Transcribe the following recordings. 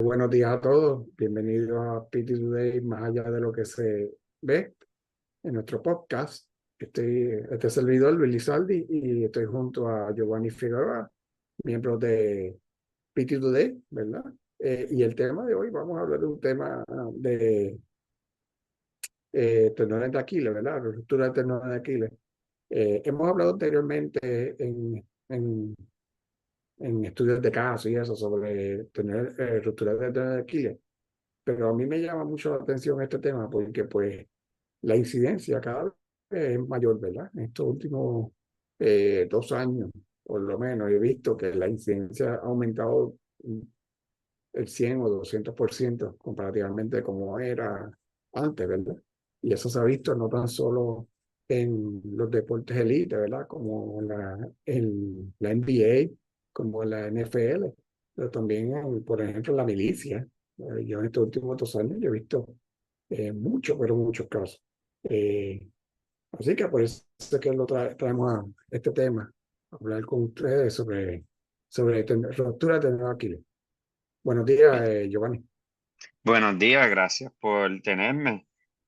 Buenos días a todos, bienvenidos a PT Today, más allá de lo que se ve en nuestro podcast. Este servidor, Luis Lizaldi, y estoy junto a Giovanni Figueroa, miembro de PT Today, ¿verdad? Y el tema de hoy, vamos a hablar de un tema de tendones de Aquiles, ¿verdad? La ruptura de tendones de Aquiles. Hemos hablado anteriormente en estudios de caso y eso sobre tener ruptura de tendones de Aquiles. Pero a mí me llama mucho la atención este tema porque pues la incidencia cada vez es mayor, ¿verdad? En estos últimos 2 años, por lo menos, he visto que la incidencia ha aumentado el 100 o 200% comparativamente como era antes, ¿verdad? Y eso se ha visto no tan solo en los deportes elite, ¿verdad? Como en la NBA, como en la NFL, pero también, por ejemplo, en la milicia. Yo en estos últimos 2 años yo he visto muchos, pero muchos casos. Eh, Así que por eso es que traemos a este tema, a hablar con ustedes sobre ruptura de tendón de Aquiles. Buenos días, Giovanni. Buenos días, gracias por tenerme.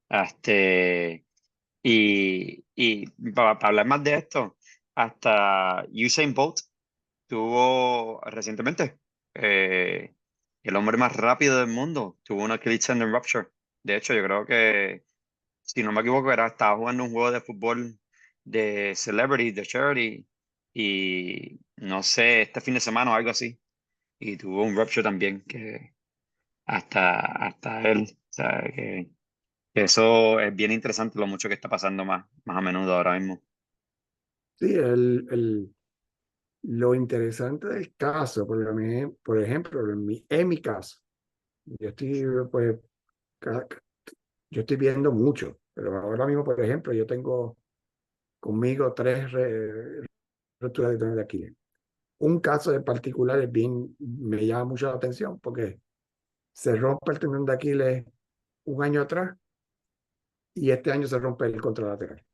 Este, y para hablar más de esto, hasta Usain Bolt tuvo recientemente, eh, el hombre más rápido del mundo, tuvo una Achilles tendon rupture. De hecho, yo creo que, si no me equivoco, estaba jugando un juego de fútbol de Celebrity, de Charity, y no sé, este fin de semana o algo así, y tuvo un rupture también que hasta él. O sea, que eso es bien interesante lo mucho que está pasando más a menudo ahora mismo. Sí, lo interesante del caso, por ejemplo, en mi caso, yo estoy, pues, ca- yo estoy viendo mucho, pero ahora mismo, por ejemplo, yo tengo conmigo tres rupturas de tendón de Aquiles. Un caso en particular me llama mucho la atención porque se rompe el tendón de Aquiles un año atrás y este año se rompe el contralateral.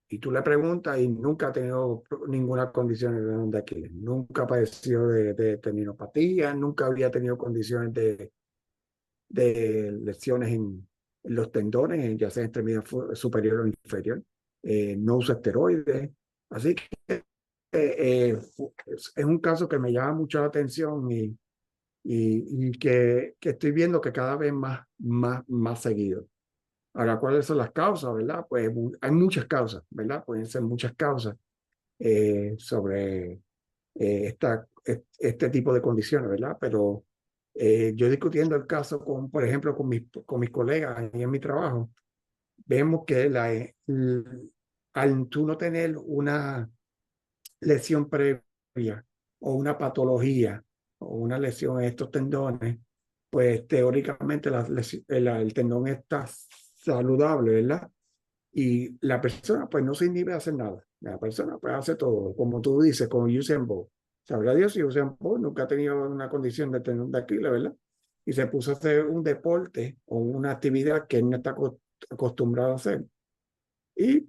Y tú le preguntas y nunca ha tenido ninguna condición de tendón de Aquiles, nunca padeció de tendinopatía, nunca había tenido condiciones de lesiones en los tendones, ya sea en extremidad superior o inferior. No usa esteroides. Así que es un caso que me llama mucho la atención y que estoy viendo que cada vez más seguido. Ahora, ¿cuáles son las causas, verdad? Pues hay muchas causas, ¿verdad? Pueden ser muchas causas sobre este tipo de condiciones, ¿verdad? Pero yo discutiendo el caso por ejemplo, con mis colegas y en mi trabajo, vemos que al tú no tener una lesión previa o una patología o una lesión en estos tendones, pues teóricamente el tendón está saludable, ¿verdad? Y la persona pues no se inhibe a hacer nada. La persona pues hace todo, como tú dices, como Usain Bolt. Sabrá Dios si Usain Bolt nunca ha tenido una condición de tendón de Aquiles, ¿verdad? Y se puso a hacer un deporte o una actividad que él no está acostumbrado a hacer. Y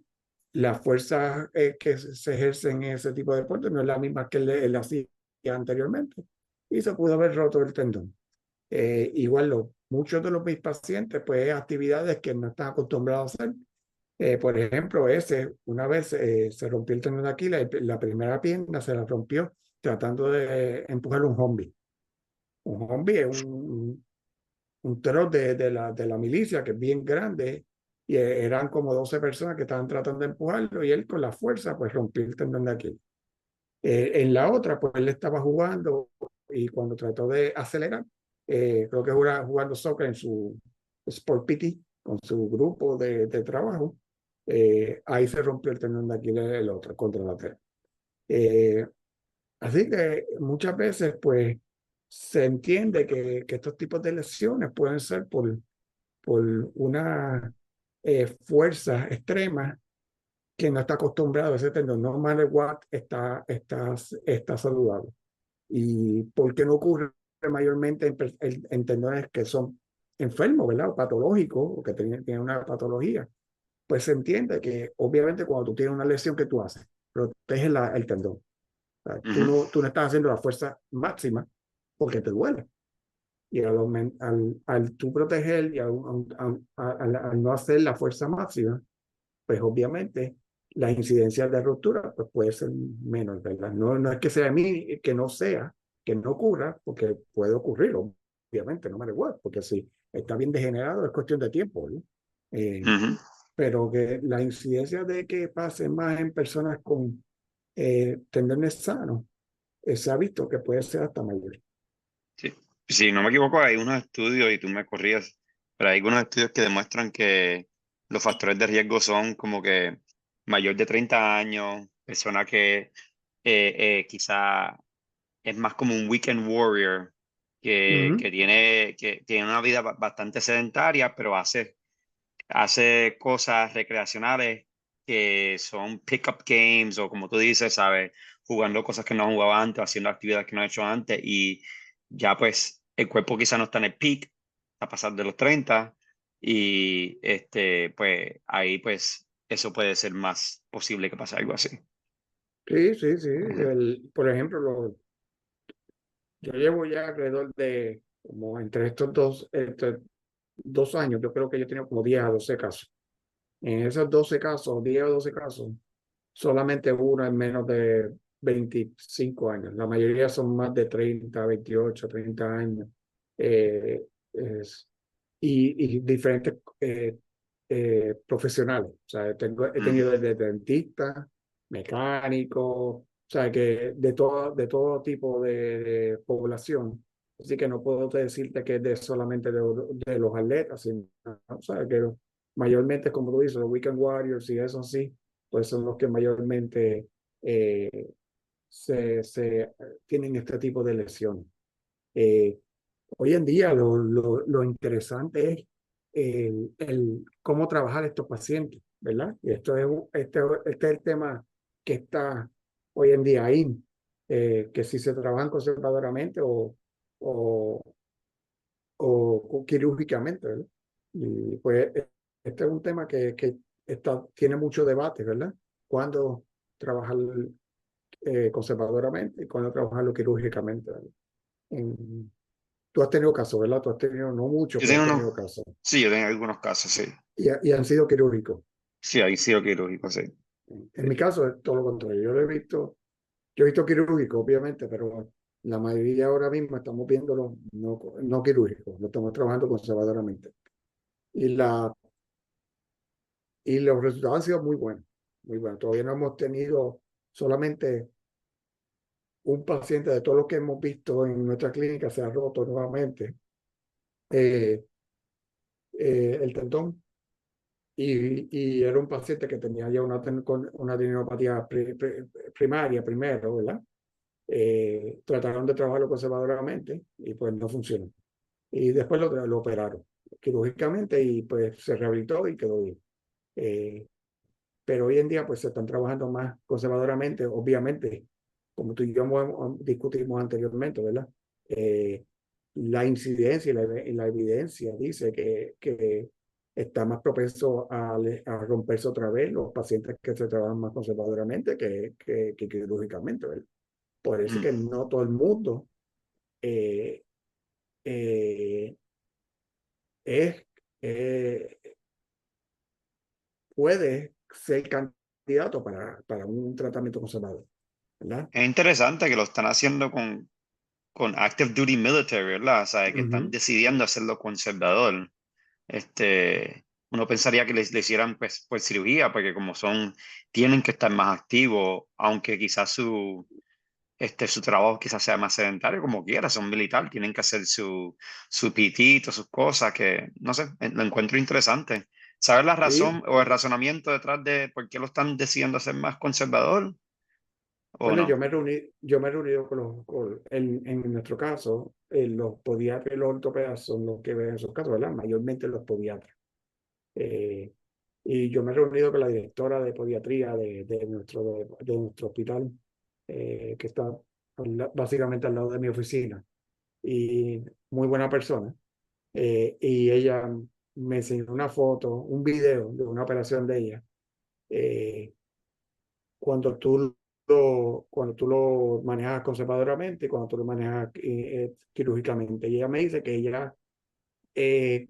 la fuerza que se ejerce en ese tipo de deporte no es la misma que él hacía anteriormente. Y se pudo haber roto el tendón. Igual muchos de mis pacientes, pues actividades que no están acostumbrados a hacer. Por ejemplo, una vez se rompió el tendón de Aquiles, la primera pierna se la rompió tratando de empujar un zombie. Un zombie es un troll de la milicia que es bien grande y eran como 12 personas que estaban tratando de empujarlo y él con la fuerza pues rompió el tendón de Aquiles. En la otra, pues él estaba jugando y cuando trató de acelerar, creo que jugando soccer en su Sport PT con su grupo de trabajo, ahí se rompió el tendón de Aquiles el otro contra la tela. Eh, Así que muchas veces, pues, se entiende que estos tipos de lesiones pueden ser por una fuerza extrema que no está acostumbrado a ese tendón. No matter what, está saludable. ¿Y por qué no ocurre mayormente en tendones que son enfermos, ¿verdad? O patológicos, o que tienen una patología? Pues se entiende que obviamente cuando tú tienes una lesión que tú haces, protege el tendón. O sea, tú Ujú. no, tú no estás haciendo la fuerza máxima porque te duele. Y al tú proteger y al no hacer la fuerza máxima, pues obviamente la incidencia de ruptura pues puede ser menos, ¿verdad? No, no es que sea a mí, que no sea, que no ocurra, porque puede ocurrir, obviamente, no me igual, porque si está bien degenerado es cuestión de tiempo, ¿no? Eh, Ujú. pero que la incidencia de que pase más en personas con tendones sanos, se ha visto que puede ser hasta mayor. Sí. Si no me equivoco, hay unos estudios, y tú me corrías, pero hay algunos estudios que demuestran que los factores de riesgo son como que mayor de 30 años, persona que quizá es más como un weekend warrior, Ujú, que tiene una vida bastante sedentaria, pero hace cosas recreacionales que son pick-up games o como tú dices, ¿sabes? Jugando cosas que no han jugado antes, haciendo actividades que no han hecho antes y ya pues el cuerpo quizá no está en el peak, a pasar de los 30 y pues ahí pues eso puede ser más posible que pase algo así. sí, sí, sí. Ujú. Por ejemplo, yo llevo ya alrededor de como entre estos 2 años, yo creo que yo he tenido como 10 a 12 casos. En esos 12 casos, 10 o 12 casos, solamente uno en menos de 25 años. La mayoría son más de 30, 28, 30 años. Eh, es- y diferentes profesionales. O sea, he tenido Mm. desde dentistas, mecánicos, o sea, que de todo tipo de población. Así que no puedo decirte que es solamente de los atletas, sino, o sea, que mayormente, como tú dices, los Weekend Warriors y eso sí, pues son los que mayormente eh, tienen este tipo de lesiones. Eh, Hoy en día lo interesante es cómo trabajar estos pacientes, ¿verdad? Y este es el tema que está hoy en día ahí, que si se trabajan conservadoramente o, o quirúrgicamente, ¿verdad? Y pues este es un tema que tiene mucho debate, ¿verdad? Cuándo trabajar conservadoramente y cuándo trabajarlo quirúrgicamente, ¿verdad? En- Tú has tenido casos, ¿verdad? Tú has tenido, no mucho, Yo pero tengo has unos, tenido casos. sí, yo tengo algunos casos, sí. Y han sido quirúrgicos. Sí, ahí sido quirúrgico, sí. En mi caso es todo lo contrario. Yo he visto quirúrgicos, obviamente, pero la mayoría ahora mismo estamos viéndolo no quirúrgicos, lo estamos trabajando conservadoramente. Y, la, y los resultados han sido muy buenos, muy buenos. Todavía no hemos tenido solamente un paciente de todos los que hemos visto en nuestra clínica se ha roto nuevamente eh, el tendón y era un paciente que tenía ya una tendinopatía primaria primero, ¿verdad? Trataron de trabajarlo conservadoramente y pues no funcionó. Y después lo operaron quirúrgicamente y pues se rehabilitó y quedó bien. Eh, pero hoy en día pues se están trabajando más conservadoramente, obviamente, como tú y yo discutimos anteriormente, ¿verdad? Eh, la incidencia y la evidencia dice que está más propenso a romperse otra vez los pacientes que se trabajan más conservadoramente que quirúrgicamente, ¿verdad? Por eso Mm. que no todo el mundo eh, eh, es, eh, puede ser candidato para un tratamiento conservador, ¿verdad? Es interesante que lo están haciendo con Active Duty Military, ¿verdad? O sea, que están Ujú. decidiendo hacerlo conservador. Uno pensaría que le hicieran pues cirugía, porque como tienen que estar más activos, aunque quizás su trabajo quizás sea más sedentario, como quiera, son militar, tienen que hacer su pitito, sus cosas, que no sé, lo encuentro interesante. ¿Sabes la razón Sí, o el razonamiento detrás de por qué lo están decidiendo hacer más conservador o bueno, no? yo me he reunido en nuestro caso, los podiatras y los ortopedas son los que ven esos casos, ¿verdad? Mayormente los podiatras. Eh, y yo me he reunido con la directora de podiatría de nuestro hospital, que está básicamente al lado de mi oficina, y muy buena persona. Y ella me enseñó una foto, un video de una operación de ella. Cuando tú cuando tú lo manejas conservadoramente y cuando tú lo manejas quirúrgicamente. Y ella me dice que ella eh,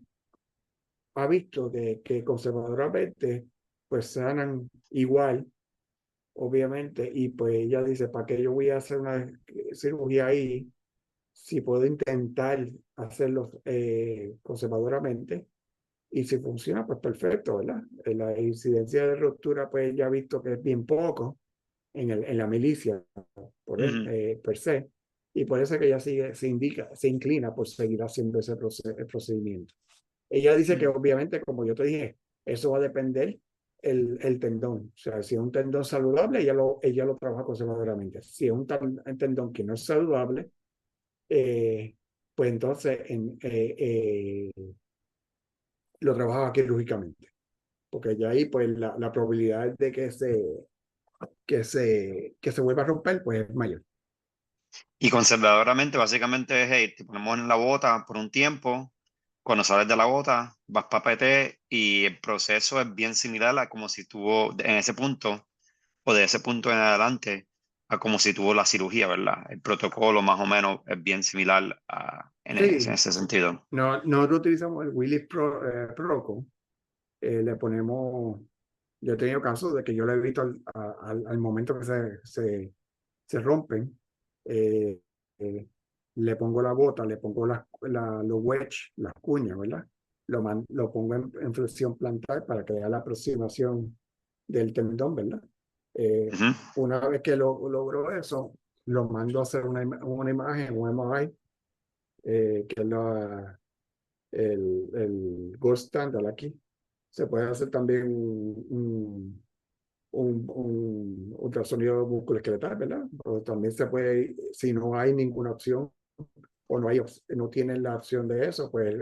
ha visto que conservadoramente pues sanan igual, obviamente, y pues ella dice, ¿para qué yo voy a hacer una cirugía ahí si puedo intentar hacerlo conservadoramente? Y si funciona, pues perfecto, ¿verdad? La incidencia de ruptura, pues ya ha visto que es bien poco en la milicia Ujú, per se, y por eso es que ella se inclina por seguir haciendo el procedimiento. Ella dice que ujú. obviamente, como yo te dije, eso va a depender el tendón. O sea, si es un tendón saludable, ella lo trabaja conservadoramente. Si es un tendón que no es saludable, eh, pues entonces lo trabaja quirúrgicamente. Porque ya ahí, pues la probabilidad de que se vuelva a romper, pues es mayor. Y conservadoramente, básicamente es, hey, te ponemos en la bota por un tiempo, cuando sales de la bota, vas para PT y el proceso es bien similar a como si tuvo en ese punto o de ese punto en adelante a como si tuvo la cirugía, ¿verdad? El protocolo más o menos es bien similar en Sí, ese sentido. no, nosotros utilizamos el Willis Proco, le ponemos, yo he tenido casos de que yo le he visto al momento que se rompen, eh, eh, le pongo la bota, le pongo los wedge, las cuñas, ¿verdad? Lo pongo en flexión plantar para que vea la aproximación del tendón, ¿verdad? Eh, Ujú, una vez que logro eso, lo mando a hacer una imagen, un MRI, que es el gold standard aquí. Se puede hacer también un ultrasonido musculoesqueletal, ¿verdad? O también se puede, si no hay ninguna opción o no tienen la opción de eso, pues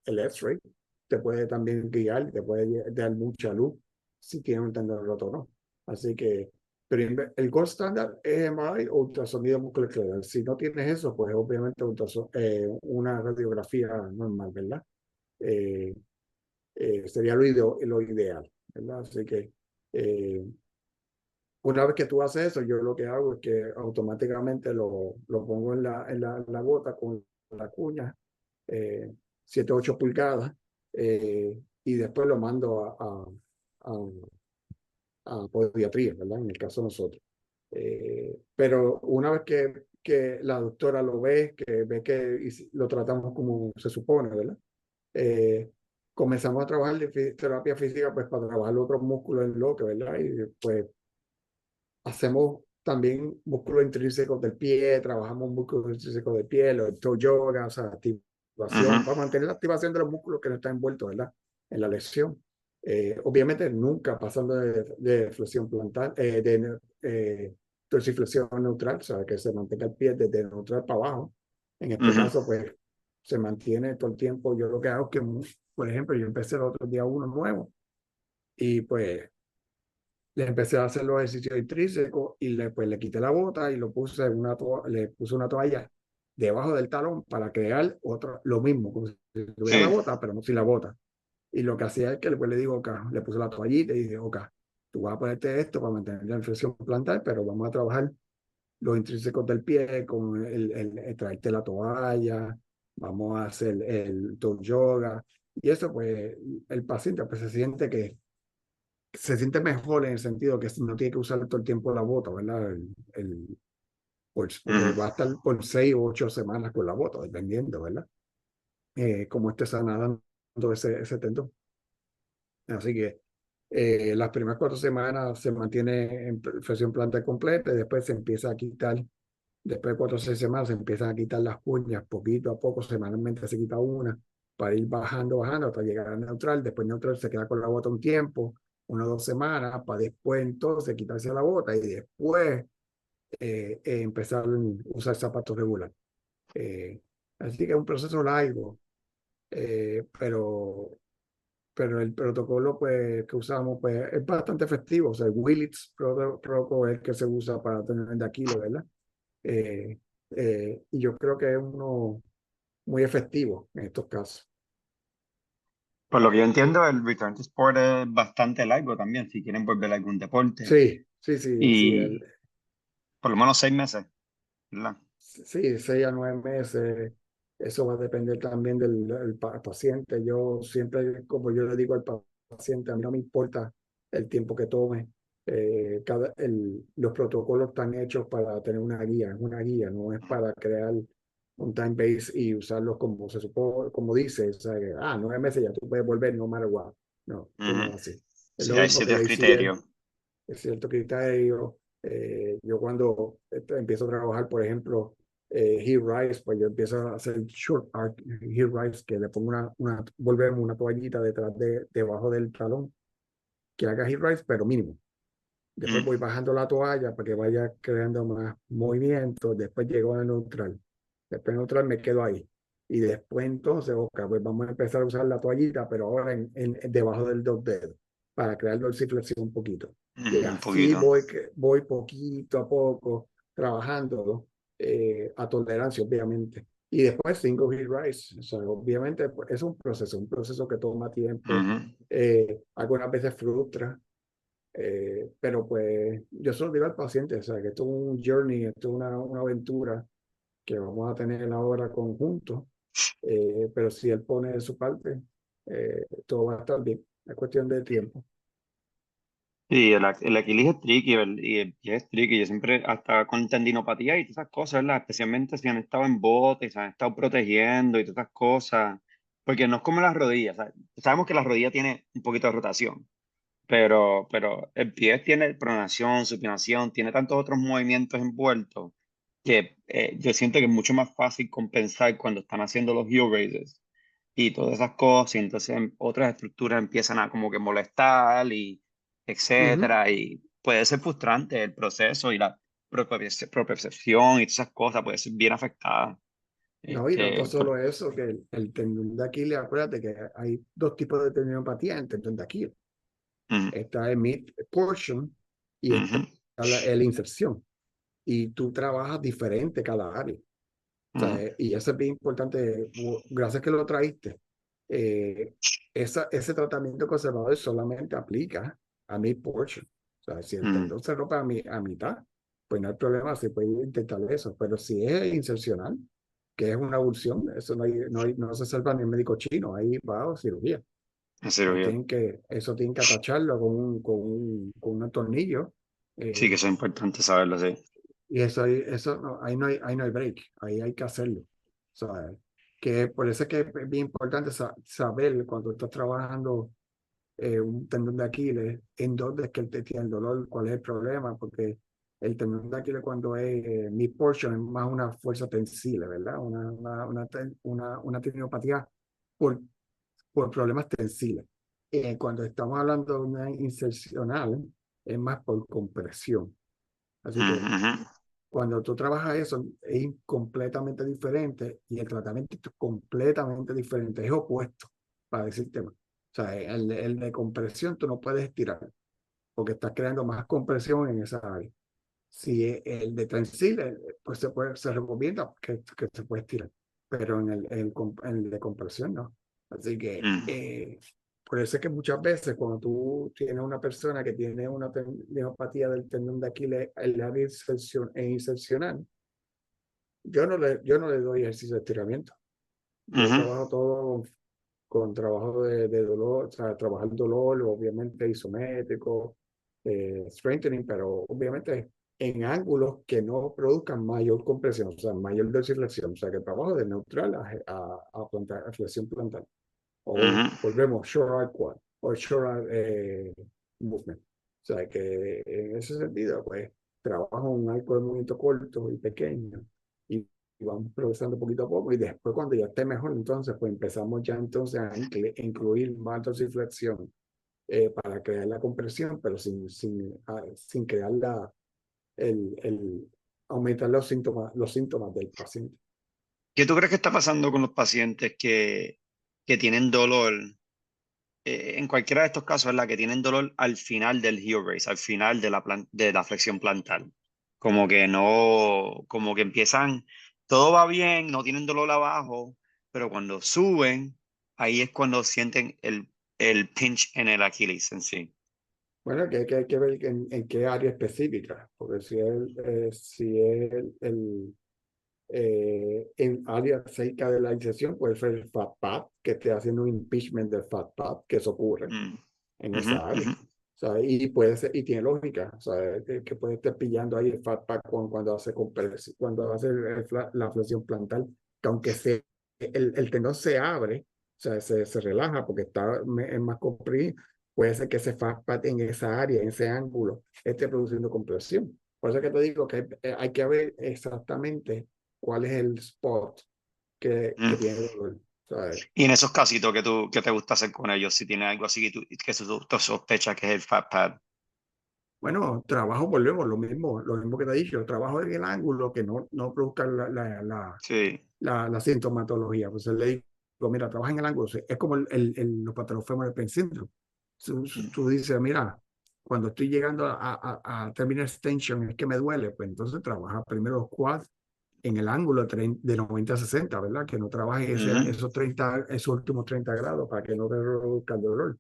el X-ray te puede también guiar, te puede dar mucha luz si tiene un tendón roto o no. Así que, pero el gold standard es MRI o ultrasonido musculoesqueletal. Si no tienes eso, pues obviamente una radiografía normal, ¿verdad? Eh, sería lo ideal, ¿verdad? Así que eh, una vez que tú haces eso, yo lo que hago es que automáticamente lo pongo en la bota con la cuña, 7 8 pulgadas, y después lo mando a podiatría, ¿verdad? En el caso de nosotros. Pero una vez que la doctora lo que ve que lo tratamos como se supone, ¿verdad? Eh, comenzamos a trabajar de terapia física pues para trabajar otros músculos en lo que, ¿verdad? Y pues hacemos también músculos intrínsecos del pie, trabajamos músculos intrínsecos del pie, los toe yoga, o sea, ujú, activación, para mantener la activación de los músculos que no están envueltos, ¿verdad? En la lesión. Obviamente nunca pasando de flexión plantar, dorsiflexión neutral, o sea, que se mantenga el pie desde neutral para abajo. En este ujú, caso, pues se mantiene todo el tiempo. Yo lo que hago es que, por ejemplo, yo empecé el otro día uno nuevo y pues le empecé a hacer los ejercicios intrínsecos y pues le quité la bota y le puse una toalla debajo del talón para crear lo mismo, como si tuviera la sí. bota, pero no sin la bota. Y lo que hacía es que después le digo, ok, le puse la toallita y dije, ok, tú vas a ponerte esto para mantener la inflexión plantar, pero vamos a trabajar los intrínsecos del pie con traerte la toalla, vamos a hacer el toe yoga. Y eso, pues, el paciente pues, se siente mejor en el sentido que no tiene que usar todo el tiempo la bota, ¿verdad? Porque Ujú. va a estar por 6 u 8 semanas con la bota, dependiendo, ¿verdad? Cómo esté sanando ese tendón. Así que las primeras 4 semanas se mantiene en flexión plantar completa y después se empieza a quitar, después de 4 o 6 semanas se empiezan a quitar las uñas poquito a poco, semanalmente se quita una para ir bajando hasta llegar a neutral. Después neutral se queda con la bota un tiempo, 1 o 2 semanas, para después entonces quitarse la bota y después empezar a usar zapatos regular. Eh, Así que es un proceso largo, pero el protocolo pues, que usamos pues, es bastante efectivo. O sea, el Willits Protocol es el que se usa para tener de Aquilo, ¿verdad? Eh, y yo creo que es uno muy efectivo en estos casos. Por lo que yo entiendo, el Return to Sport es bastante largo también, si quieren volver a algún deporte. Sí, sí, sí, sí. Y, por lo menos 6 meses, ¿verdad? Sí, 6 a 9 meses. Eso va a depender también del paciente. Yo siempre, como yo le digo al paciente, a mí no me importa el tiempo que tome. Los protocolos están hechos para tener es una guía, no es para crear un time base y usarlos como se supone, como dice, o sea, 9 meses ya tú puedes volver, no matter what. No, eso no Ujú. es así. Es Sí, lo hay mismo que el ciertos ACL, criterios. es cierto criterio. Yo cuando empiezo a trabajar, por ejemplo, Heel Rise, pues yo empiezo a hacer short arc Heel Rise, que le pongo volvemos una toallita debajo del talón, que haga Heel Rise, pero mínimo. Después Mm, voy bajando la toalla para que vaya creando más movimiento. Después llego a neutral. Después neutral me quedo ahí. Y después entonces, ok, pues vamos a empezar a usar la toallita, pero ahora debajo del dos dedos, para crear dorsiflexión un poquito. Y un así poquito. voy poquito a poco trabajando a tolerancia, obviamente. Y después single heel rise. O sea, obviamente pues, es un proceso que toma tiempo. Ujú. Algunas veces frustra, pero pues yo solo digo al paciente, o sea, que esto es un journey, esto es una aventura que vamos a tener ahora conjunto, pero si él pone de su parte, todo va a estar bien, es cuestión de tiempo. Sí, el Aquiles es tricky, y el pie es tricky. Yo siempre, hasta con tendinopatía y todas esas cosas, ¿verdad? Especialmente si han estado en botes, se han estado protegiendo y todas esas cosas. Porque no es como las rodillas. ¿Sabes? Sabemos que la rodilla tiene un poquito de rotación, pero el pie tiene pronación, supinación, tiene tantos otros movimientos envueltos que yo siento que es mucho más fácil compensar cuando están haciendo los heel raises y todas esas cosas, y entonces otras estructuras empiezan a como que molestar y Ujú. etcétera, y puede ser frustrante el proceso y la propiocepción y todas esas cosas puede ser bien afectada. No, y no Por- solo eso, que el tendón de Aquiles, acuérdate que hay dos tipos de tendinopatía en el tendón de Aquiles. Ujú, Está el mid portion y está ujú, la inserción. Y tú trabajas diferente cada área. O sea, ujú, y eso es bien importante, gracias que lo traíste. Eh, ese tratamiento conservador solamente aplica a mi portion. O sea, si el ujú. tendón se rompe a mitad, pues no hay problema, se puede intentar eso. Pero si es insercional, que es una abulsión, eso no se salva ni el médico chino, ahí va a cirugía. En Ahí serio, eso tienen que atacharlo con un tornillo. sí que eh, eso es importante saberlo, sí. y ahí no hay break, ahí hay que hacerlo. ¿Sabes? Que por eso es que es bien importante saber cuando estás trabajando un tendón de Aquiles, en dónde es que él te tiene el dolor, cuál es el problema, porque el tendón de Aquiles cuando es mid portion es más una fuerza tensible, ¿verdad? Una tendinopatía por, por problemas tensiles. Cuando estamos hablando de una insercional, es más por compresión. Así Ujú, que ujú, cuando tú trabajas eso, es completamente diferente y el tratamiento es completamente diferente, es opuesto para ese tema. O sea, el de compresión tú no puedes estirar porque estás creando más compresión en esa área. Si es el de tensile, pues se recomienda que se puede estirar, pero en el de compresión no. Así que ujú, por eso es que muchas veces cuando tú tienes una persona que tiene una tendinopatía del tendón de Aquiles, el área insercional, yo no le doy ejercicio de estiramiento. Yo ujú, trabajo todo con trabajo de dolor, o sea, trabajar el dolor, obviamente isométrico, strengthening, pero obviamente en ángulos que no produzcan mayor compresión, o sea, mayor dorsiflexión, o sea, que trabajo de neutral a flexión plantar. O ujú. volvemos, short arc quad, o short arc movement. O sea, que en ese sentido, pues, trabajo un arco de movimiento corto y pequeño, y vamos progresando poquito a poco, y después cuando ya esté mejor, entonces, pues empezamos ya entonces a incluir más dorsiflexión para crear la compresión, pero sin crear aumentar los síntomas del paciente. ¿Qué tú crees que está pasando con los pacientes que tienen dolor? En cualquiera de estos casos, es la que tienen dolor al final del heel raise, al final de la flexión plantar. Como que no, como que empiezan, todo va bien, no tienen dolor abajo, pero cuando suben, ahí es cuando sienten el pinch en el Aquiles en sí. Bueno, que hay que ver en qué área específica, porque si es en área cerca de la iniciación, puede ser el FATPAD, que esté haciendo un impeachment del FATPAD, que eso ocurre Mm, en ujú, esa área. ujú, O sea, y puede ser, y tiene lógica, o sea, que puede estar pillando ahí el FATPAD cuando hace la flexión plantar, que aunque el tendón se abre, o sea, se relaja porque es más comprimido, puede ser que ese FATPAD en esa área, en ese ángulo, esté produciendo compresión. Por eso que te digo que hay que ver exactamente cuál es el spot que mm. tiene dolor. ¿Sabes? Y en esos casitos que te gusta hacer con ellos, si tienes algo así tú sospechas que es el fat pad. Bueno, trabajo, volvemos, lo mismo que te he dicho, trabajo en el ángulo que no produzca Sí. la sintomatología. Pues le digo, mira, trabaja en el ángulo. Es como los patolofemoral pain syndrome. Mm, Tú dices, mira, cuando estoy llegando a terminal extension es que me duele, pues entonces trabaja primero los quads en el ángulo de 90 a 60, ¿verdad? Que no trabajes mm, esos últimos 30 grados para que no te produzca el dolor.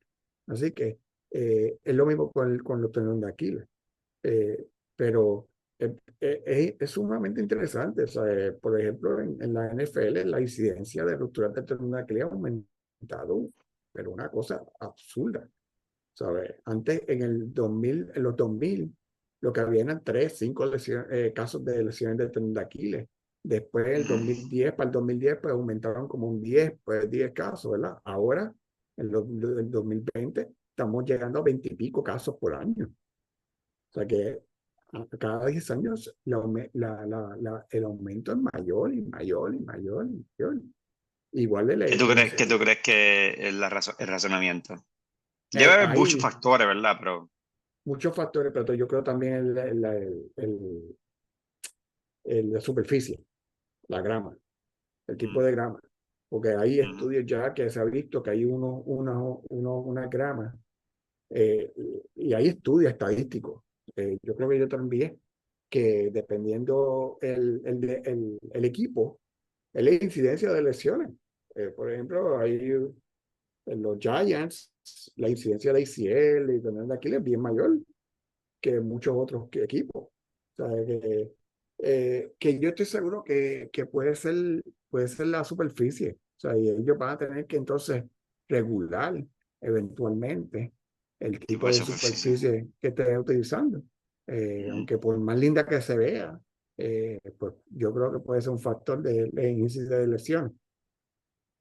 Así que es lo mismo con los tendones de Aquiles. Eh, pero es sumamente interesante. O sea, por ejemplo, en la NFL, la incidencia de rupturas de tendón de Aquiles ha aumentado, pero una cosa absurda. ¿Sabes? Antes, en los 2000 lo que había eran 3, 5 casos de lesiones de tendón de Aquiles. Después, mm. para el 2010 pues aumentaron como un 10 pues 10 casos, ¿verdad? Ahora, el 2020 estamos llegando a 20 y pico casos por año. O sea que cada 10 años el aumento es mayor y mayor y mayor y mayor. Igual de ¿Qué tú crees que es el razonamiento? Debe haber muchos hay factores, ¿verdad? Pero muchos factores, pero yo creo también la superficie, la grama, el tipo mm, de grama. Porque hay mm, estudios ya que se ha visto que hay una grama eh, y hay estudios estadísticos. Yo creo que yo también que dependiendo el equipo, es la incidencia de lesiones. Por ejemplo, hay en los Giants, la incidencia de ACL y también de Aquiles es bien mayor que muchos otros equipos. O sea, que yo estoy seguro que puede ser la superficie. O sea, y ellos van a tener que entonces regular eventualmente el tipo tipo de de superficie. superficie que esté utilizando. Mm, Aunque por más linda que se vea, pues yo creo que puede ser un factor de índice de lesión.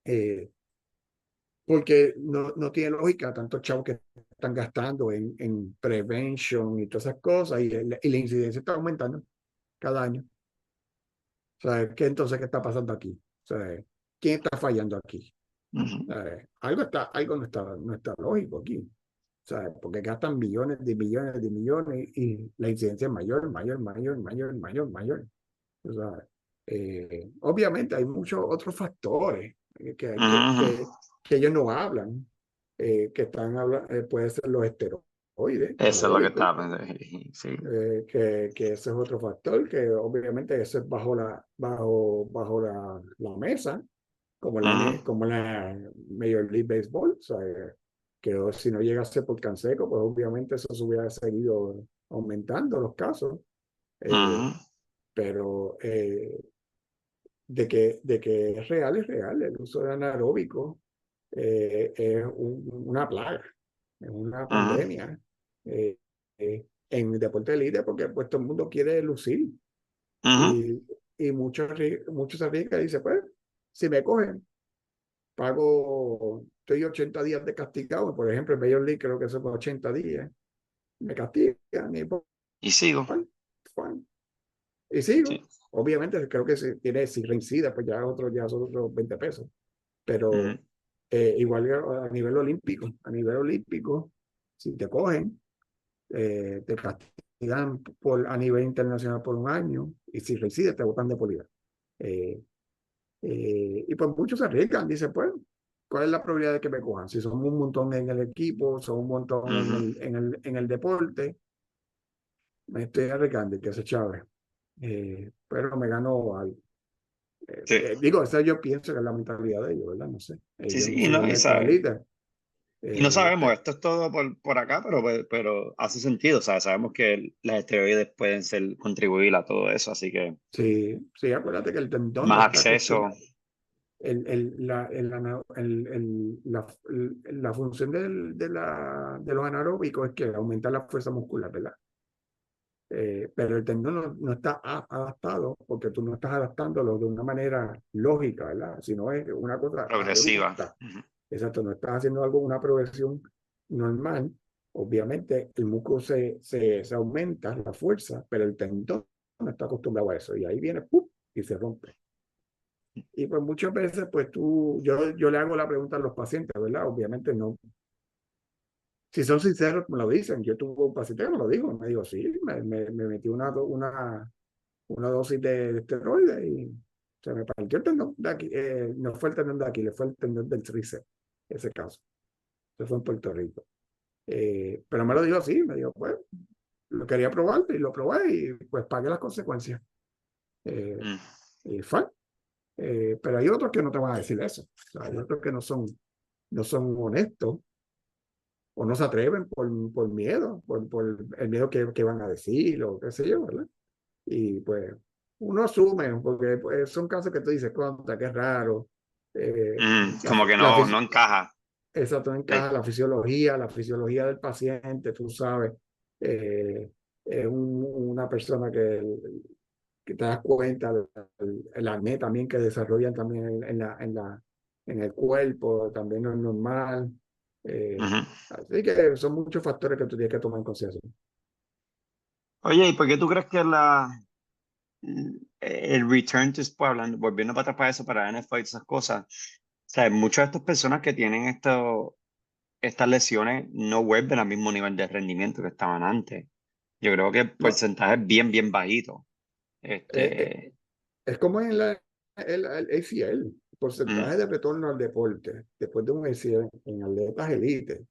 Eh, Porque no tiene lógica tantos chavos que están gastando en prevention y todas esas cosas y la incidencia está aumentando cada año. O sea, ¿qué está pasando aquí? O sea, ¿quién está fallando aquí? ujú, Algo no está lógico aquí. O sea, porque gastan billones de millones y la incidencia es mayor, mayor, mayor, mayor, mayor, mayor. O sea, obviamente hay muchos otros factores ujú. que ellos no hablan, puede ser los esteroides Eso es lo que anabólicos, estaba pensando. Sí. que ese es otro factor, que obviamente eso es bajo la mesa, Ujú, como la Major League Baseball, o sea, que si no llegase por Canseco, pues obviamente eso se hubiera seguido aumentando los casos, eh, ujú, pero de que es real. El uso de anaeróbico es una plaga, es una ujú, pandemia en el deporte de élite porque pues todo el mundo quiere lucir ujú. y muchos se arriesgan y dicen, pues, si me cogen, estoy 80 días de castigado, por ejemplo, en Major League creo que son 80 días, me castigan y pues, Y sigo. bueno, y Sí. sigo. Obviamente creo que si reincide, pues ya son otros 20 pesos. Ujú, Pero igual a nivel olímpico, si te cogen, te castigan a nivel internacional por un año y si reincides te botan de por vida. Eh, y pues muchos se arriesgan, dicen, pues, ¿cuál es la probabilidad de que me cojan? Si somos un montón en el equipo, somos un montón en ujú. el deporte, me estoy arriesgando y que se chave. Pero me gano algo. Sí. Digo, esa yo pienso que es la mentalidad de ellos, ¿verdad? No sé. Sí, Yo no sí, soy no, y atleta de sabes. élite. Y no sabemos, Pero esto es todo por acá, pero hace sentido, ¿sabes? Sabemos que las esteroides pueden contribuir a todo eso, así que sí, sí, acuérdate que el tendón no más está acceso. acostumbrado. La función de los anaeróbicos es que aumenta la fuerza muscular, ¿verdad? Pero el tendón no está adaptado porque tú no estás adaptándolo de una manera lógica, ¿verdad? Sino es una cosa Progresiva. abrupta. Ujú. Exacto, no estás haciendo algo, una progresión normal. Obviamente el músculo se aumenta la fuerza, pero el tendón no está acostumbrado a eso. Y ahí viene, ¡pum! Y se rompe. Y pues muchas veces, pues yo le hago la pregunta a los pacientes, ¿verdad? Obviamente no. Si son sinceros, me lo dicen. Yo tuve un paciente que me lo dijo. Me dijo, sí, me metí una dosis de esteroides y se me partió el tendón de aquí. No fue el tendón de aquí, le fue el tendón del tríceps, ese caso. Eso fue en Puerto Rico. Pero me lo dijo así, me dijo, pues, lo quería probar y lo probé y pues pagué las consecuencias. Eh, Mm. y fue. Pero hay otros que no te van a decir eso. O sea, hay otros que no son honestos o no se atreven por miedo, por el miedo que van a decir o qué sé yo, ¿verdad? Y pues uno asume, porque pues, son casos que tú dices, contra, qué raro. Eh, la, Como que la, no encaja. exacto, Sí. encaja la fisiología del paciente, tú sabes. Eh, es una persona que te das cuenta el acné también que desarrollan también en el cuerpo, también no es normal. Eh, Ujú. así que son muchos factores que tú tienes que tomar en consideración. Oye, ¿y por qué tú crees que el return to sport, volviendo para atrás para eso, para NFL y esas cosas, o sea, muchas de estas personas que tienen estas lesiones no vuelven al mismo nivel de rendimiento que estaban antes? Yo creo que el No, porcentaje es bien, bien bajito. eh, eh, Este, es como en el ACL, mm, porcentaje de retorno al deporte después de un ACL en atletas elite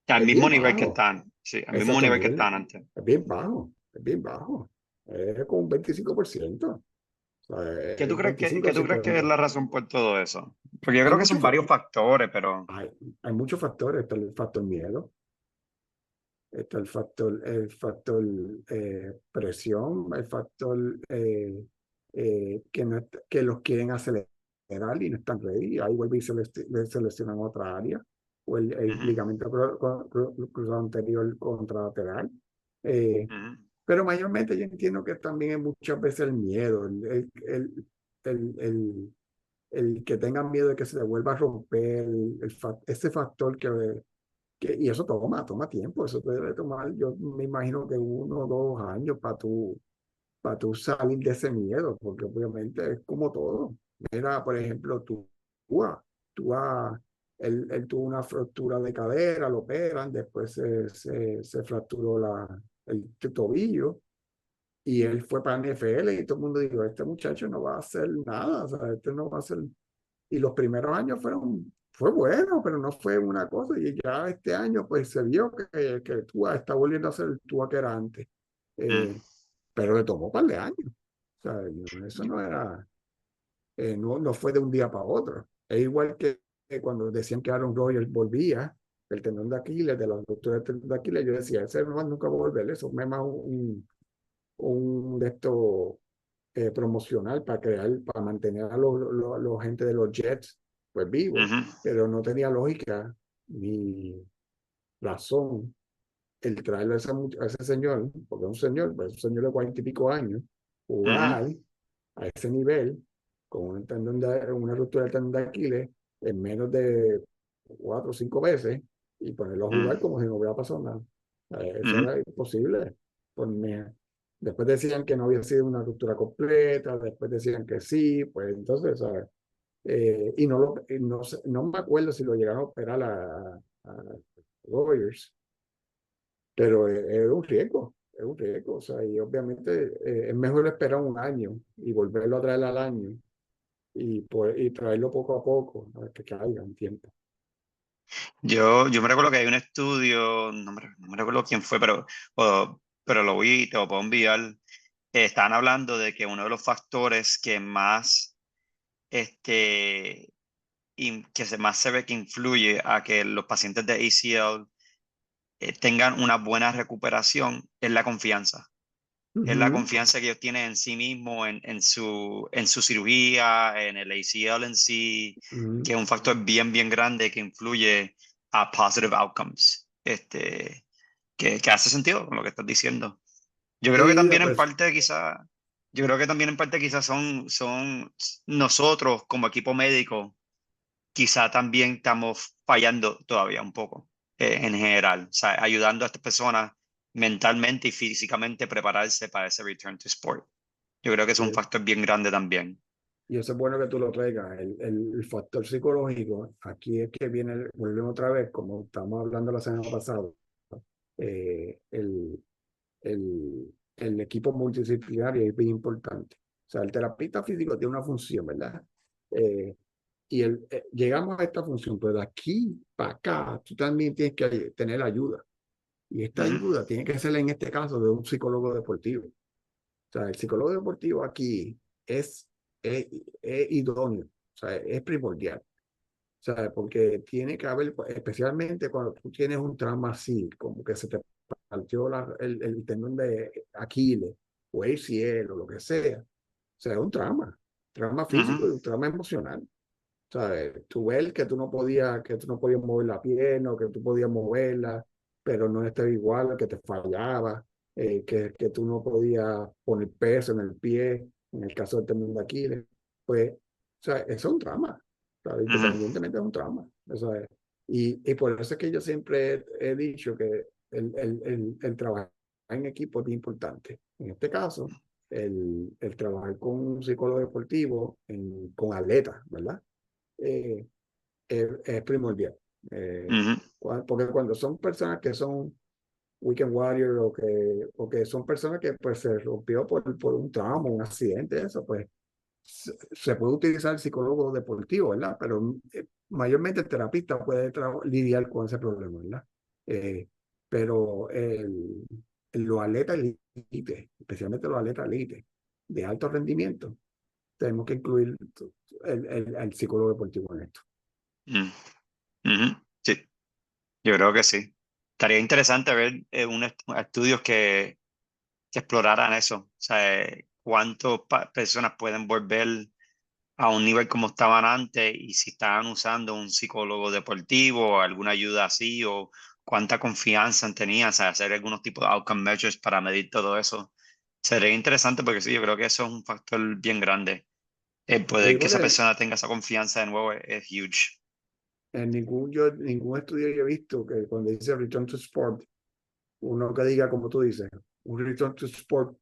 al es mismo bien nivel que bajo. están, sí, al mismo Exacto, nivel que estaban antes. es bien bajo, es bien bajo. Es como un 25%. O sea, ¿Qué tú el crees veinticinco qué tú crees que es 50. la razón por todo eso? Porque yo Hay creo que muchos, son varios factores, pero... hay, hay muchos factores. Está el factor miedo, está el factor presión, el factor que los quieren acelerar y no están ready. Ahí vuelve y se lesionan otra área, o el Ujú, ligamento cruzado anterior contralateral. Eh, ujú, pero mayormente yo entiendo que también es muchas veces el miedo, el, el, el que tengan miedo de que se le vuelva a romper, ese factor y eso toma tiempo, eso te debe tomar, yo me imagino que 1 o 2 años para tú salir de ese miedo, porque obviamente es como todo. Mira, por ejemplo, Tua, Tua, él tuvo una fractura de cadera, lo operan, después se fracturó el tobillo y él fue para NFL y todo el mundo dijo, este muchacho no va a hacer nada, o sea, este no va a hacer. Y los primeros años fue bueno, pero no fue una cosa. Y ya este año, pues se vio que Tua está volviendo a ser el Tua que era antes. mm. Eh, pero le tomó un par de años. O sea, eso no era, no fue de un día para otro. Es igual que cuando decían que Aaron Rodgers volvía, el tendón de Aquiles, de la ruptura del tendón de Aquiles, yo decía, ese no nunca va a volver, eso es más un de estos promocional para mantener a los gente de los Jets pues vivos, Ujú, pero no tenía lógica ni razón el traerlo a ese señor, porque es un señor, pues, un señor de 40 y pico años, ujú, jugar a ese nivel con una ruptura del tendón de Aquiles en menos de 4 o 5 veces y ponerlo a mm, jugar como si no hubiera pasado nada. Eso ujú. era imposible. Pues, después decían que no había sido una ruptura completa, después decían que sí, pues entonces, ¿sabes? No me acuerdo si lo llegaron a operar a Lawyers, pero es un riesgo, o sea, y obviamente es mejor esperar un año y volverlo a traer al año y traerlo poco a poco, a que caiga en tiempo. Yo me recuerdo que hay un estudio, no me recuerdo quién fue, pero lo vi y te lo puedo enviar. Estaban hablando de que uno de los factores que más este, que más se ve que influye a que los pacientes de ACL tengan una buena recuperación es la confianza. Es la Ujú, confianza que ellos tienen en sí mismos, en su cirugía, en el ACL en sí, ujú. que es un factor bien, bien grande que influye a positive outcomes. Que hace sentido con lo que estás diciendo. Yo creo que Sí, también en pues, parte quizás, yo creo que también en parte quizás son nosotros como equipo médico, quizá también estamos fallando todavía un poco en general, o sea, ayudando a estas personas mentalmente y físicamente a prepararse para ese return to sport. Yo creo que es y, un factor bien grande también. y eso es bueno que tú lo traigas. El factor psicológico, aquí es que viene, volvemos otra vez, como estamos hablando la semana pasada, eh, el, el equipo multidisciplinario es bien importante. O sea, el terapista físico tiene una función, ¿verdad? Eh, llegamos a esta función, pero de aquí para acá, tú también tienes que tener ayuda. Y esta Ujú, ayuda tiene que ser en este caso de un psicólogo deportivo. O sea, el psicólogo deportivo aquí es, es idóneo, o sea, es primordial. O sea, porque tiene que haber, especialmente cuando tú tienes un trauma así, como que se te partió el tendón de Aquiles o ACL o lo que sea. O sea, es un trauma físico ujú, y un trauma emocional. ¿Sabes? Tú ves que tú no podías mover la pierna o que tú podías moverla, pero no estaba igual, que te fallaba, que tú no podías poner peso en el pie, en el caso del tendón de Aquiles. Pues, o sea, eso es un trauma, ¿sabes? ujú, Independientemente es un trauma. ¿Sabes? Y por eso es que yo siempre he dicho que el trabajar en equipo es bien importante. En este caso, el trabajar con un psicólogo deportivo, con atletas, ¿verdad? eh, es primordial. Eh, ujú, porque cuando son personas que son weekend warrior o que son personas que pues se rompió por un trauma, un accidente, eso pues se puede utilizar el psicólogo deportivo, ¿verdad? Pero mayormente el terapista puede lidiar con ese problema, ¿verdad? Eh, pero los atletas elite, especialmente los atletas elite de alto rendimiento, tenemos que incluir el psicólogo deportivo en esto. ujú, ujú. Sí, yo creo que sí. Estaría interesante ver estudios que exploraran eso. O sea, cuántas personas pueden volver a un nivel como estaban antes y si estaban usando un psicólogo deportivo o alguna ayuda así o cuánta confianza tenían, o sea, hacer algunos tipos de outcome measures para medir todo eso. Sería interesante porque sí, yo creo que eso es un factor bien grande. El Sí, poder que esa porque persona tenga esa confianza de nuevo es huge. en ningún estudio yo he visto que cuando dice return to sport, uno que diga, como tú dices, un return to sport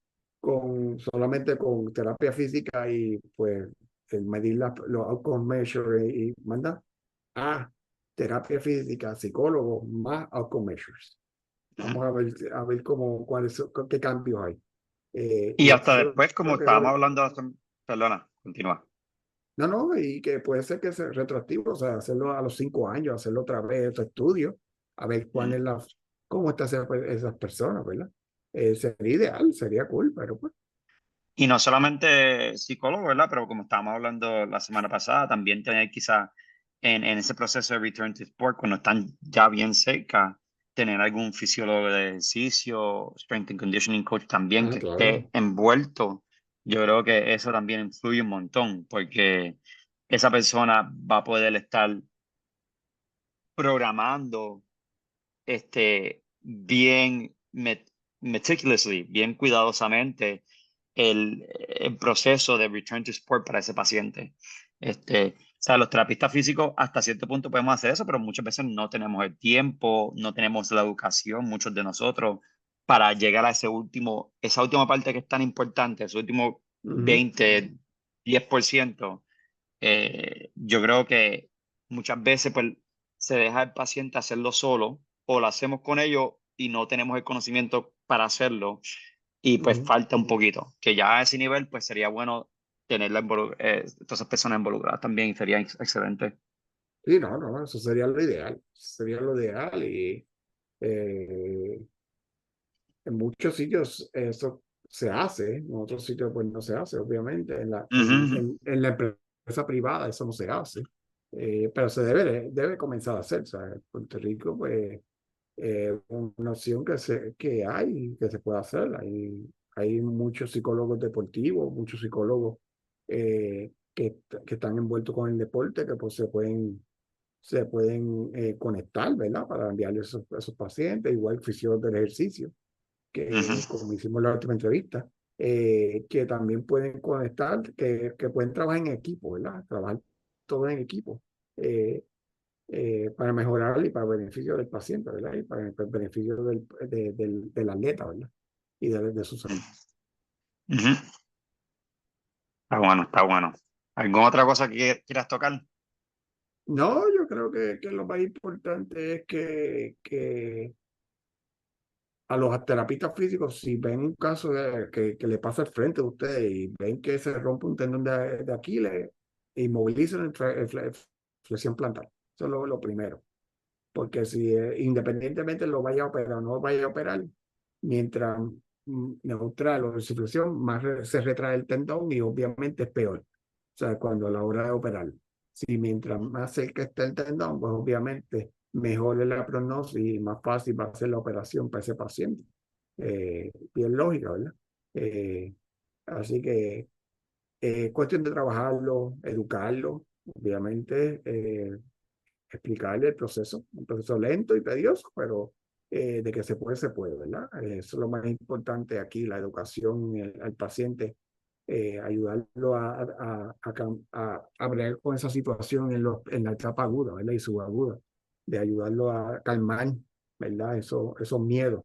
solamente con terapia física y pues el medir los outcome measures y manda a terapia física, psicólogo, más outcome measures. Ujú. Vamos a ver qué cambios hay. Y Y hasta eso después, como creo estábamos que hablando, perdona, continúa. no, no, y que puede ser que sea retroactivo, o sea, hacerlo a los 5 años, hacerlo otra vez, otro estudio, a ver cómo están esas personas, ¿verdad? Sería ideal, sería cool, pero pues. Y no solamente psicólogo, ¿verdad? Pero como estábamos hablando la semana pasada, también tener quizá en ese proceso de return to sport, cuando están ya bien cerca, tener algún fisiólogo de ejercicio, strength and conditioning coach también Ah, que claro. esté envuelto. Yo creo que eso también influye un montón, porque esa persona va a poder estar programando bien meticulously, bien cuidadosamente el proceso de return to sport para ese paciente. O sea, los terapistas físicos hasta cierto punto podemos hacer eso, pero muchas veces no tenemos el tiempo, no tenemos la educación, muchos de nosotros, para llegar a esa última parte que es tan importante, ese último Ujú, 20, 10%. Yo creo que muchas veces pues, se deja al paciente hacerlo solo o lo hacemos con ellos y no tenemos el conocimiento para hacerlo y pues ujú. falta un poquito, que ya a ese nivel pues sería bueno tener todas esas personas involucradas también y sería excelente. Sí, no, no, eso sería lo ideal y eh, en muchos sitios eso se hace, en otros sitios pues no se hace, obviamente, Ujú, ujú, en la empresa privada eso no se hace. pero debe comenzar a hacer. O sea, Puerto Rico, pues, una opción que se puede hacer. Hay muchos psicólogos deportivos, muchos psicólogos que están envueltos con el deporte, que pues se pueden conectar, ¿verdad? Para enviarle esos pacientes, igual fisiólogos del ejercicio, Ujú, que como hicimos en la última entrevista, que también pueden conectar, que pueden trabajar en equipo, ¿verdad? Trabajar todo en equipo. Eh, para mejorar y para beneficio del paciente, ¿verdad? Y para el beneficio del atleta, ¿verdad? Y de su salud. ujú. Está bueno, está bueno. ¿Alguna otra cosa que quieras tocar? No, yo creo que lo más importante es que a los terapistas físicos, si ven un caso que le pasa al frente de ustedes y ven que se rompe un tendón de Aquiles, inmovilicen flexión plantar. Eso es lo primero. Porque si independientemente lo vaya a operar o no vaya a operar, mientras neutral o situación, más se retrae el tendón y obviamente es peor. O sea, cuando a la hora de operar, si mientras más cerca está el tendón, pues obviamente mejor es la prognosis y más fácil va a ser la operación para ese paciente. Bien lógica, ¿verdad? Eh, así que es cuestión de trabajarlo, educarlo, obviamente. Explicarle el proceso, un proceso lento y tedioso, pero de que se puede, ¿verdad? Eso es lo más importante aquí, la educación al paciente, ayudarlo a bregar con esa situación en la etapa aguda, ¿verdad? Y subaguda, de ayudarlo a calmar, ¿verdad? Esos miedos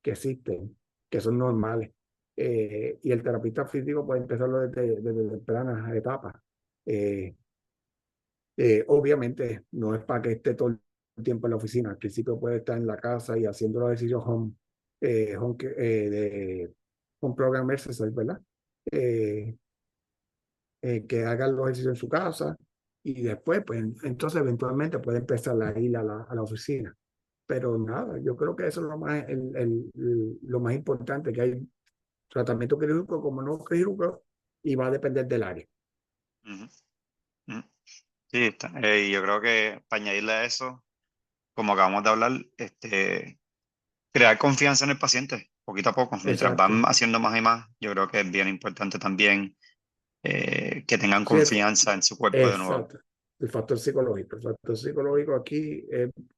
que existen, que son normales. Y el terapista físico puede empezarlo desde tempranas etapas. Eh, Obviamente no es para que esté todo el tiempo en la oficina. Al principio puede estar en la casa y haciendo los ejercicios home program exercise, ¿verdad? Eh, que hagan los ejercicios en su casa y después, pues entonces eventualmente puede empezar a ir a la oficina. Pero nada, yo creo que eso es lo más importante, que hay tratamiento quirúrgico como no quirúrgico y va a depender del área. Ujú, ujú. Sí, está. Yo creo que para añadirle a eso, como acabamos de hablar, crear confianza en el paciente, poquito a poco, mientras Exacto. van haciendo más y más, yo creo que es bien importante también que tengan Sí, confianza en su cuerpo de nuevo. exacto. El factor psicológico. El factor psicológico aquí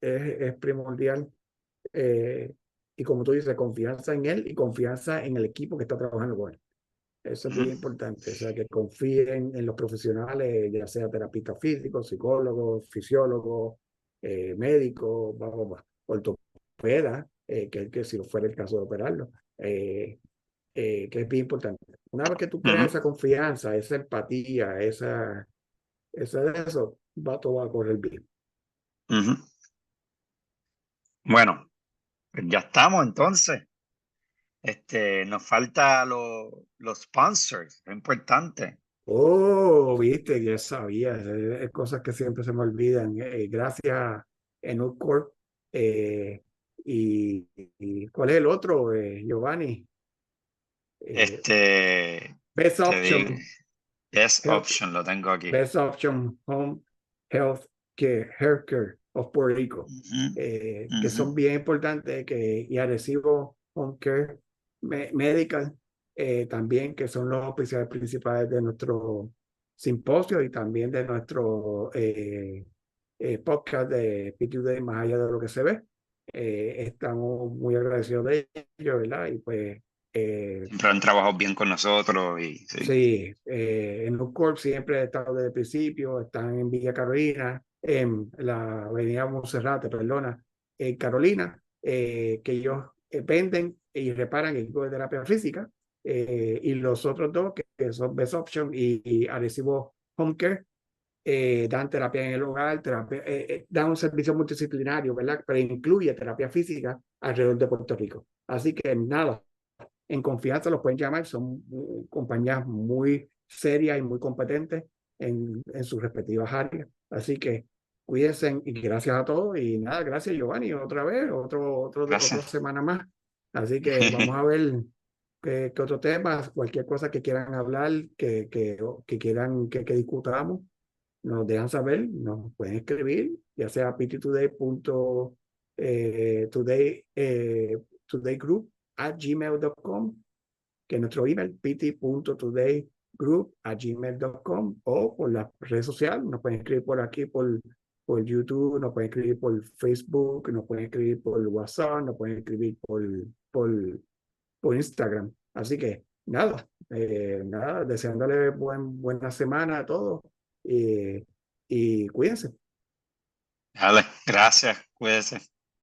es primordial. eh, y como tú dices, confianza en él y confianza en el equipo que está trabajando con él. Eso es Ujú, bien importante. O sea, que confíen en los profesionales, ya sea terapistas físicos, psicólogos, fisiólogos, médicos, ortopedas, que si fuera el caso de operarlo, que es bien importante. Una vez que tú ujú, creas esa confianza, esa empatía, eso, todo va a correr bien. ujú. Bueno, pues ya estamos entonces. Nos falta los sponsors, lo importante. Oh, viste, ya sabía, cosas que siempre se me olvidan. Gracias, Enucor. Eh, ¿Cuál es el otro, Giovanni? Eh, Este, Best te digo, Option Best Health, Option lo tengo aquí. Best Option Home Health Care, Healthcare of Puerto Rico, Ujú, que ujú, son bien importantes, y Arecibo Home Care Medical, también, que son los oficiales principales de nuestro simposio y también de nuestro podcast de PTUD Más allá de lo que se ve. Estamos muy agradecidos de ellos, ¿verdad? Y pues siempre han trabajado bien con nosotros y sí. sí, en Corp siempre he estado desde el principio, están en Villa Carolina, en la Avenida Monserrate, perdona, en Carolina, que ellos venden y reparan equipos de terapia física, y los otros dos, que son Best Option y Arecibo Home Care, dan terapia en el hogar, dan un servicio multidisciplinario, ¿verdad? Pero incluye terapia física alrededor de Puerto Rico. Así que nada, en confianza los pueden llamar, son compañías muy serias y muy competentes en sus respectivas áreas. Así que cuídense y gracias a todos. Y nada, gracias Giovanni, otra vez, otra Gracias. semana más. Así que vamos a ver qué otro tema, cualquier cosa que quieran hablar, que quieran que discutamos. nos dejan saber, nos pueden escribir, ya sea pttoday.todaygroup@gmail.com, que es nuestro email, pt.todaygroup@gmail.com, o por las redes sociales, nos pueden escribir por aquí, por YouTube, nos pueden escribir por Facebook, nos pueden escribir por WhatsApp, nos pueden escribir por Instagram. Así que nada, deseándole buena semana a todos, y cuídense. Dale, gracias, cuídese.